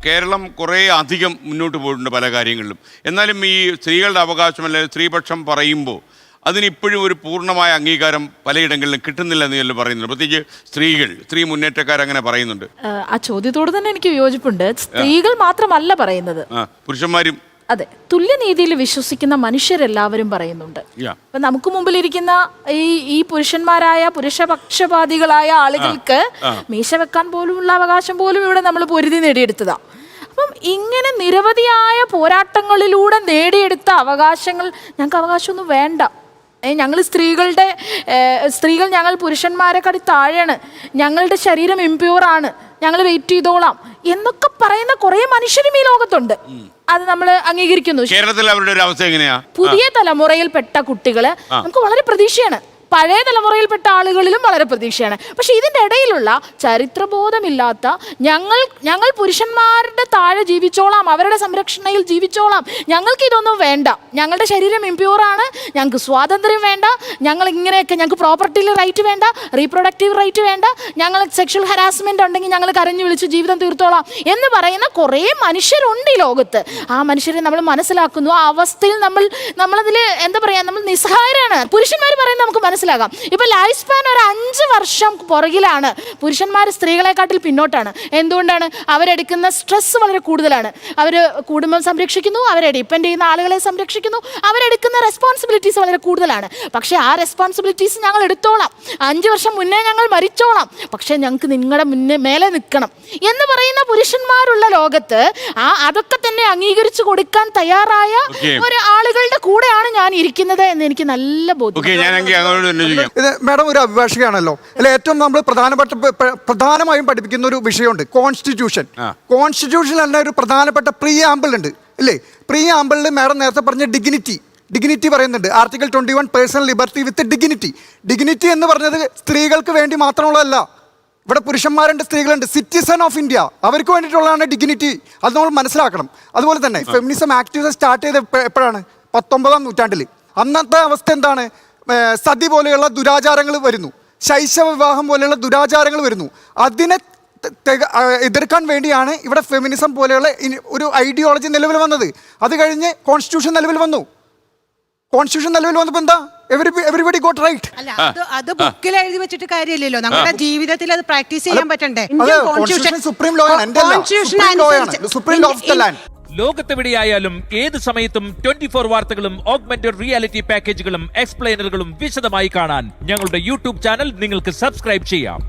കേരളം കുറേ അധികം മുന്നോട്ട് പോയിട്ടുണ്ട് പല കാര്യങ്ങളിലും. എന്നാലും ഈ സ്ത്രീകളുടെ അവകാശം അല്ലെങ്കിൽ സ്ത്രീപക്ഷം പറയുമ്പോൾ അതിനിപ്പോഴും ഒരു പൂർണ്ണമായ അംഗീകാരം പലയിടങ്ങളിലും കിട്ടുന്നില്ല എന്ന് പറയുന്നുണ്ട്. പ്രത്യേകിച്ച് സ്ത്രീ മുന്നേറ്റക്കാരങ്ങനെ പറയുന്നുണ്ട്. ആ ചോദ്യത്തോട് തന്നെ എനിക്ക് വിയോജിപ്പുണ്ട്. സ്ത്രീകൾ മാത്രമല്ല പറയുന്നത്, പുരുഷന്മാരും അതെ, തുല്യനീതിയിൽ വിശ്വസിക്കുന്ന മനുഷ്യരെല്ലാവരും പറയുന്നുണ്ട്. ഇപ്പൊ നമുക്ക് മുമ്പിലിരിക്കുന്ന ഈ പുരുഷന്മാരായ പുരുഷപക്ഷപാതികളായ ആളുകൾക്ക് മീശ വെക്കാൻ പോലുമുള്ള അവകാശം പോലും ഇവിടെ നമ്മൾ പൊരുതി നേടിയെടുത്തതാ. അപ്പം ഇങ്ങനെ നിരവധിയായ പോരാട്ടങ്ങളിലൂടെ നേടിയെടുത്ത അവകാശങ്ങൾ ഞങ്ങൾക്ക് അവകാശമൊന്നും വേണ്ട. ഞങ്ങൾ സ്ത്രീകൾ ഞങ്ങൾ പുരുഷന്മാരെക്കാട്ടി താഴെയാണ്, ഞങ്ങളുടെ ശരീരം ഇംപ്യൂറാണ്, ഞങ്ങൾ വെയിറ്റ് ചെയ്തോളാം എന്നൊക്കെ പറയുന്ന കുറെ മനുഷ്യരും ഈ ലോകത്തുണ്ട്. അത് നമ്മൾ അംഗീകരിക്കുന്നു. കേരളത്തിൽ അവരുടെ ഒരു അവസ്ഥ എങ്ങനെയാ? പുതിയ തലമുറയിൽപ്പെട്ട കുട്ടികള് നമുക്ക് വളരെ പ്രതീക്ഷയാണ്, പഴയ തലമുറയിൽപ്പെട്ട ആളുകളിലും വളരെ പ്രതീക്ഷയാണ്. പക്ഷെ ഇതിൻ്റെ ഇടയിലുള്ള ചരിത്രബോധമില്ലാത്ത ഞങ്ങൾ പുരുഷന്മാരുടെ താഴെ ജീവിച്ചോളാം, അവരുടെ സംരക്ഷണയിൽ ജീവിച്ചോളാം, ഞങ്ങൾക്ക് ഇതൊന്നും വേണ്ട, ഞങ്ങളുടെ ശരീരം ഇംപ്യൂറാണ്, ഞങ്ങൾക്ക് സ്വാതന്ത്ര്യം വേണ്ട, ഞങ്ങൾക്ക് പ്രോപ്പർട്ടിയിൽ റൈറ്റ് വേണ്ട, റീപ്രൊഡക്റ്റീവ് റൈറ്റ് വേണ്ട, ഞങ്ങൾ സെക്ഷൽ ഹരാസ്മെന്റ് ഉണ്ടെങ്കിൽ ഞങ്ങൾ കരഞ്ഞു വിളിച്ച് ജീവിതം തീർത്തോളാം എന്ന് പറയുന്ന കുറേ മനുഷ്യരുണ്ട് ഈ ലോകത്ത്. ആ മനുഷ്യരെ നമ്മൾ മനസ്സിലാക്കുന്നു. ആ അവസ്ഥയിൽ നമ്മളതിൽ എന്താ പറയുക, നമ്മൾ നിസ്സഹായരാണ്. പുരുഷന്മാർ പറയുന്നത് നമുക്ക് മനസ്സിലാക്കാം. ഇപ്പൊ ലൈഫ് സ്പാൻ ഒരു 5 വർഷം പുറകിലാണ്, പുരുഷന്മാർ സ്ത്രീകളെക്കാട്ടിൽ പിന്നോട്ടാണ്. എന്തുകൊണ്ടാണ്? അവരെടുക്കുന്ന സ്ട്രെസ് വളരെ കൂടുതലാണ്. അവർ കുടുംബം സംരക്ഷിക്കുന്നു, അവരെ ഡിപ്പെൻഡ് ചെയ്യുന്ന ആളുകളെ സംരക്ഷിക്കുന്നു, അവരെടുക്കുന്ന റെസ്പോൺസിബിലിറ്റീസ് വളരെ കൂടുതലാണ്. പക്ഷെ ആ റെസ്പോൺസിബിലിറ്റീസ് ഞങ്ങൾ എടുത്തോളാം, 5 വർഷം മുന്നേ ഞങ്ങൾ മരിച്ചോളാം, പക്ഷെ ഞങ്ങൾക്ക് നിങ്ങളുടെ മേലെ നിൽക്കണം എന്ന് പറയുന്ന പുരുഷന്മാരുള്ള ലോകത്ത് അതൊക്കെ തന്നെ അംഗീകരിച്ചു കൊടുക്കാൻ തയ്യാറായ ഒരു ആളുകളുടെ കൂടെയാണ് ഞാൻ ഇരിക്കുന്നത് എന്ന് എനിക്ക് നല്ല ബോധ്യം. മാഡം ഒരു അഭിഭാഷകയാണല്ലോ, അല്ലെ? ഏറ്റവും നമ്മൾ പ്രധാനമായും പഠിപ്പിക്കുന്ന ഒരു വിഷയമുണ്ട്, കോൺസ്റ്റിറ്റ്യൂഷൻ. കോൺസ്റ്റിറ്റ്യൂഷനിൽ തന്നെ ഒരു പ്രധാനപ്പെട്ട പ്രീആമ്പിൾ ഉണ്ട്, അല്ലേ? പ്രീആമ്പിളിൽ മാഡം നേരത്തെ പറഞ്ഞ ഡിഗ്നിറ്റി പറയുന്നുണ്ട്. ആർട്ടിക്കിൾ 21 പേഴ്സണൽ ലിബർട്ടി വിത്ത് ഡിഗ്നിറ്റി എന്ന് പറഞ്ഞത് സ്ത്രീകൾക്ക് വേണ്ടി മാത്രമുള്ളതല്ല. ഇവിടെ പുരുഷന്മാരുണ്ട്, സ്ത്രീകളുണ്ട്, സിറ്റിസൺ ഓഫ് ഇന്ത്യ, അവർക്ക് വേണ്ടിയിട്ടുള്ളതാണ് ഡിഗ്നിറ്റി. അത് നമ്മൾ മനസ്സിലാക്കണം. അതുപോലെ തന്നെ ഫെമിനിസം ആക്ടിവിസം സ്റ്റാർട്ട് ചെയ്ത് എപ്പോഴാണ്? 19-ാം നൂറ്റാണ്ടിൽ. അന്നത്തെ അവസ്ഥ എന്താണ്? സതി പോലെയുള്ള ദുരാചാരങ്ങൾ വരുന്നു, ശൈശവ വിവാഹം പോലെയുള്ള ദുരാചാരങ്ങൾ വരുന്നു. അതിനെ എതിർക്കാൻ വേണ്ടിയാണ് ഇവിടെ ഫെമിനിസം പോലെയുള്ള ഒരു ഐഡിയോളജി നിലവിൽ വന്നത്. അത് കഴിഞ്ഞ് കോൺസ്റ്റിറ്റ്യൂഷൻ നിലവിൽ വന്നു. കോൺസ്റ്റിറ്റ്യൂഷൻ നിലവിൽ വന്നപ്പോൾ എന്താ? Everybody got right. അത് ബുക്കിൽ എഴുതി വെച്ചിട്ട് കാര്യമില്ലല്ലോ, നമ്മുടെ ജീവിതത്തിൽ അത് പ്രാക്ടീസ് ചെയ്യാൻ പറ്റണ്ടേ? സുപ്രീം ലോ ആണ്, supreme law of the land. ലോകത്തെവിടെയായാലും ഏത് സമയത്തും 24 വാർത്തകളും ഓഗ്മെന്റഡ് റിയാലിറ്റി പാക്കേജുകളും എക്സ്പ്ലെയിനറുകളും വിശദമായി കാണാൻ ഞങ്ങളുടെ യൂട്യൂബ് ചാനൽ നിങ്ങൾക്ക് സബ്സ്ക്രൈബ് ചെയ്യാം.